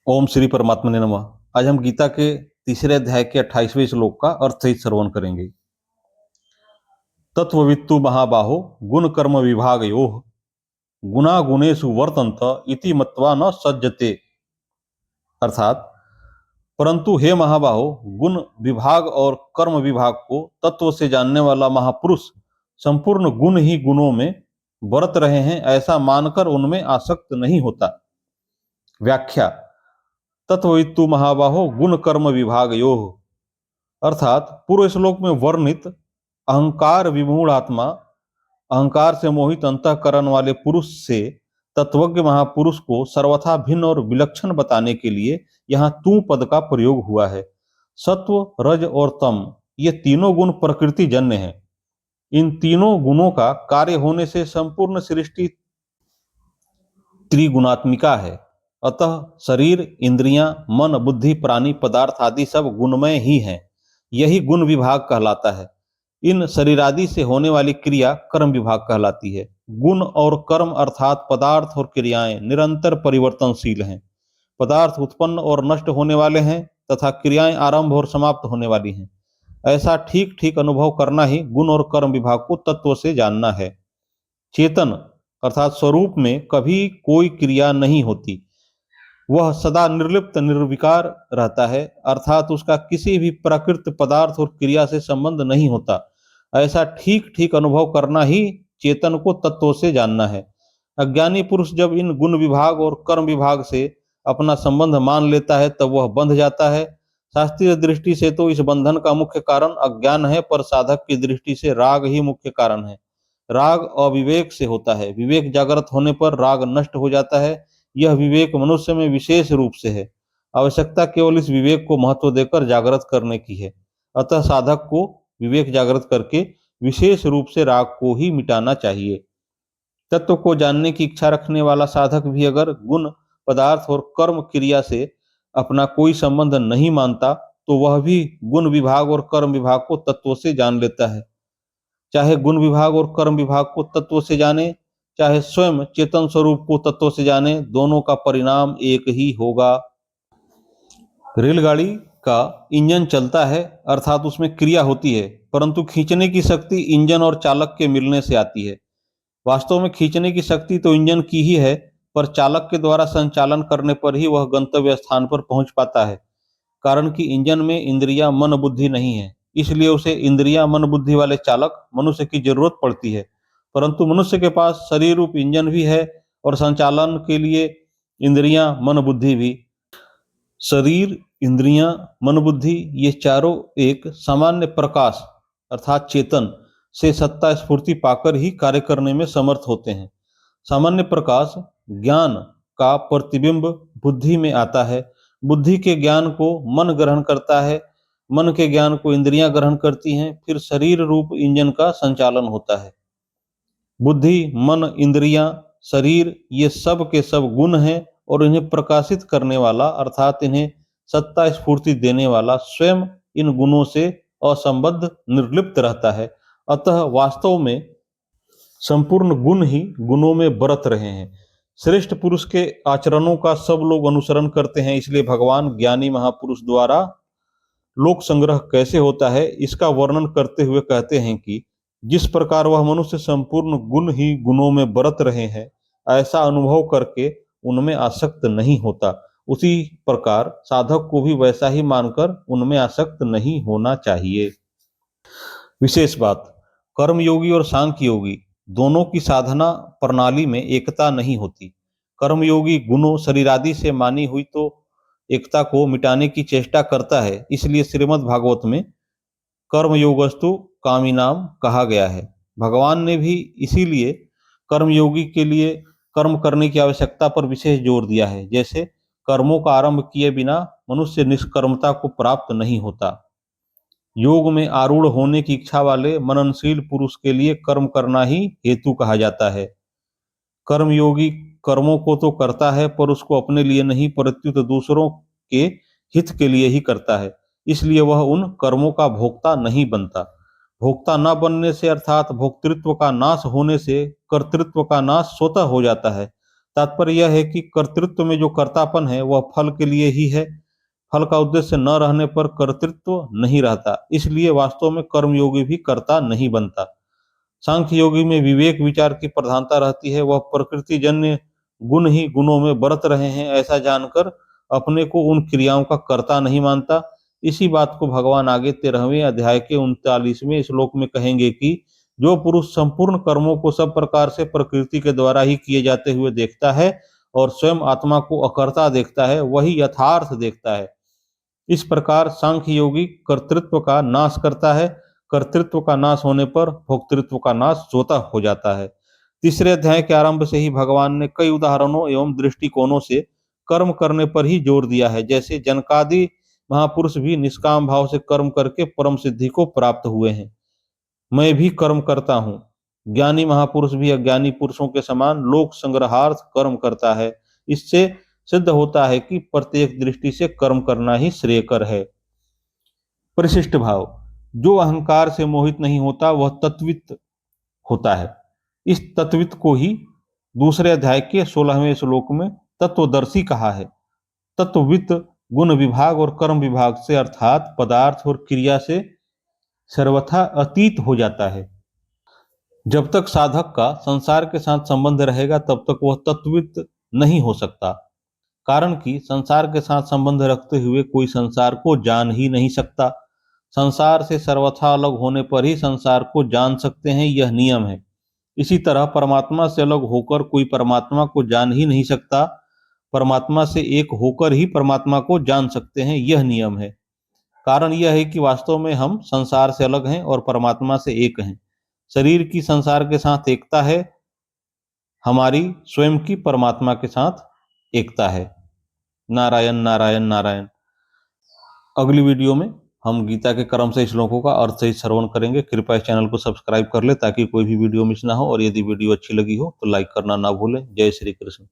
ओम श्री परमात्मा ने नमः। आज हम गीता के तीसरे अध्याय के 28वें श्लोक का अर्थ सहित श्रवण करेंगे। तत्ववित्तु महाबाहो गुण कर्म विभागयोः गुणा गुणेषु वर्तन्त इति मत्वा न सज्जते। अर्थात, परंतु हे महाबाहो, गुण विभाग और कर्म विभाग को तत्व से जानने वाला महापुरुष संपूर्ण गुण ही गुणों में बरत रहे हैं ऐसा मानकर उनमें आसक्त नहीं होता। व्याख्या: तत्ववित्तु महाबाहो गुण कर्म विभागयोः अर्थात पूर्व श्लोक में वर्णित अहंकार विमूढ़ आत्मा, अहंकार से मोहित अंतःकरण वाले पुरुष से तत्वज्ञ महापुरुष को सर्वथा भिन्न और विलक्षण बताने के लिए यहाँ तू पद का प्रयोग हुआ है। सत्व, रज और तम ये तीनों गुण प्रकृति जन्य हैं। इन तीनों गुणों का कार्य होने से संपूर्ण सृष्टि त्रिगुणात्मिका है। अतः शरीर, इंद्रियां, मन, बुद्धि, प्राणी, पदार्थ आदि सब गुणमय ही हैं। यही गुण विभाग कहलाता है। इन शरीरादि से होने वाली क्रिया कर्म विभाग कहलाती है। गुण और कर्म अर्थात पदार्थ और क्रियाएं निरंतर परिवर्तनशील हैं। पदार्थ उत्पन्न और नष्ट होने वाले हैं तथा क्रियाएं आरंभ और समाप्त होने वाली हैं। ऐसा ठीक ठीक अनुभव करना ही गुण और कर्म विभाग को तत्व से जानना है। चेतन अर्थात स्वरूप में कभी कोई क्रिया नहीं होती। वह सदा निर्लिप्त निर्विकार रहता है, अर्थात उसका किसी भी प्राकृत पदार्थ और क्रिया से संबंध नहीं होता। ऐसा ठीक ठीक अनुभव करना ही चेतन को तत्व से जानना है। अज्ञानी पुरुष जब इन गुण विभाग और कर्म विभाग से अपना संबंध मान लेता है तब वह बंध जाता है। शास्त्रीय दृष्टि से तो इस बंधन का मुख्य कारण अज्ञान है, पर साधक की दृष्टि से राग ही मुख्य कारण है। राग अविवेक से होता है, विवेक जागृत होने पर राग नष्ट हो जाता है। यह विवेक मनुष्य में विशेष रूप से है। आवश्यकता केवल इस विवेक को महत्व देकर जागृत करने की है। अतः साधक को विवेक जागृत करके विशेष रूप से राग को ही मिटाना चाहिए। तत्व को जानने की इच्छा रखने वाला साधक भी अगर गुण, पदार्थ और कर्म क्रिया से अपना कोई संबंध नहीं मानता तो वह भी गुण विभाग और कर्म विभाग को तत्व से जान लेता है। चाहे गुण विभाग और कर्म विभाग को तत्व से जाने, चाहे स्वयं चेतन स्वरूप को तत्व से जाने, दोनों का परिणाम एक ही होगा। रेलगाड़ी का इंजन चलता है अर्थात उसमें क्रिया होती है, परंतु खींचने की शक्ति इंजन और चालक के मिलने से आती है। वास्तव में खींचने की शक्ति तो इंजन की ही है, पर चालक के द्वारा संचालन करने पर ही वह गंतव्य स्थान पर पहुंच पाता है। कारण कि इंजन में इंद्रियां, मन, बुद्धि नहीं है, इसलिए उसे इंद्रियां, मन, बुद्धि वाले चालक मनुष्य की जरूरत पड़ती है। परंतु मनुष्य के पास शरीर रूप इंजन भी है और संचालन के लिए इंद्रियां, मन, बुद्धि भी। शरीर, इंद्रियां, मन, बुद्धि ये चारों एक सामान्य प्रकाश अर्थात चेतन से सत्ता स्फूर्ति पाकर ही कार्य करने में समर्थ होते हैं। सामान्य प्रकाश ज्ञान का प्रतिबिंब बुद्धि में आता है। बुद्धि के ज्ञान को मन ग्रहण करता है, मन के ज्ञान को इंद्रियां ग्रहण करती हैं, फिर शरीर रूप इंजन का संचालन होता है। बुद्धि, मन, इंद्रियां, शरीर ये सब के सब गुण हैं और इन्हें प्रकाशित करने वाला अर्थात इन्हें सत्ता स्फूर्ति देने वाला स्वयं इन गुणों से असंबद्ध निर्लिप्त रहता है। अतः वास्तव में संपूर्ण गुण ही गुणों में बरत रहे हैं। श्रेष्ठ पुरुष के आचरणों का सब लोग अनुसरण करते हैं, इसलिए भगवान ज्ञानी महापुरुष द्वारा लोक संग्रह कैसे होता है इसका वर्णन करते हुए कहते हैं कि जिस प्रकार वह मनुष्य संपूर्ण गुण ही गुणों में बरत रहे हैं ऐसा अनुभव करके उनमें आसक्त नहीं होता, उसी प्रकार साधक को भी वैसा ही मानकर उनमें आसक्त नहीं होना चाहिए। विशेष बात, कर्मयोगी और सांख्य योगी दोनों की साधना प्रणाली में एकता नहीं होती। कर्मयोगी गुणों, शरीरादि से मानी हुई तो एकता को मिटाने की चेष्टा करता है, इसलिए श्रीमद् भागवत में कर्मयोगस्तु कामिनाम कहा गया है। भगवान ने भी इसीलिए कर्मयोगी के लिए कर्म करने की आवश्यकता पर विशेष जोर दिया है। जैसे कर्मों का आरंभ किए बिना मनुष्य निष्कर्मता को प्राप्त नहीं होता। योग में आरूढ़ होने की इच्छा वाले मननशील पुरुष के लिए कर्म करना ही हेतु कहा जाता है। कर्मयोगी कर्मों को तो करता है पर उसको अपने लिए नहीं, प्रत्युत दूसरों के हित के लिए ही करता है, इसलिए वह उन कर्मों का भोक्ता नहीं बनता। भोक्ता न बनने से अर्थात भोक्तृत्व का नाश होने से कर्तृत्व का नाश स्वतः हो जाता है। तात्पर्य यह है कि कर्तृत्व में जो कर्तापन है वह फल के लिए ही है। फल का उद्देश्य न रहने पर कर्तृत्व नहीं रहता, इसलिए वास्तव में कर्मयोगी भी कर्ता नहीं बनता। सांख्य योगी में विवेक विचार की प्रधानता रहती है। वह प्रकृति जन्य गुण ही गुणों में बरत रहे हैं ऐसा जानकर अपने को उन क्रियाओं का कर्ता नहीं मानता। इसी बात को भगवान आगे 13वें अध्याय के 39वें श्लोक में कहेंगे कि जो पुरुष संपूर्ण कर्मों को सब प्रकार से प्रकृति के द्वारा ही किए जाते हुए देखता है और स्वयं आत्मा को अकर्ता देखता है, वही यथार्थ देखता है। इस प्रकार सांख्य योगी कर्तृत्व का नाश करता है। कर्तृत्व का नाश होने पर भोक्तृत्व का नाश स्वतः हो जाता है। तीसरे अध्याय के आरंभ से ही भगवान ने कई उदाहरणों एवं दृष्टिकोणों से कर्म करने पर ही जोर दिया है। जैसे जनकादि महापुरुष भी निष्काम भाव से कर्म करके परम सिद्धि को प्राप्त हुए हैं। मैं भी कर्म करता हूँ। ज्ञानी महापुरुष भी अज्ञानी पुरुषों के समान लोक संग्रहार्थ कर्म करता है। इससे सिद्ध होता है कि प्रत्येक दृष्टि से कर्म करना ही श्रेयकर है। परिशिष्ट भाव, जो अहंकार से मोहित नहीं होता वह तत्वित होता है। इस तत्वित को ही दूसरे अध्याय के 16वें श्लोक में तत्वदर्शी कहा है। तत्ववित गुण विभाग और कर्म विभाग से अर्थात पदार्थ और क्रिया से सर्वथा अतीत हो जाता है। जब तक साधक का संसार के साथ संबंध रहेगा तब तक वह तत्वित नहीं हो सकता। कारण कि संसार के साथ संबंध रखते हुए कोई संसार को जान ही नहीं सकता। संसार से सर्वथा अलग होने पर ही संसार को जान सकते हैं, यह नियम है। इसी तरह परमात्मा से अलग होकर कोई परमात्मा को जान ही नहीं सकता। परमात्मा से एक होकर ही परमात्मा को जान सकते हैं, यह नियम है। कारण यह है कि वास्तव में हम संसार से अलग हैं और परमात्मा से एक हैं। शरीर की संसार के साथ एकता है, हमारी स्वयं की परमात्मा के साथ एकता है। नारायण नारायण नारायण। अगली वीडियो में हम गीता के क्रम से श्लोकों का अर्थ सहित श्रवण करेंगे। कृपया इस चैनल को सब्सक्राइब कर ले ताकि कोई भी वीडियो मिस ना हो, और यदि वीडियो अच्छी लगी हो तो लाइक करना ना भूलें। जय श्री कृष्ण।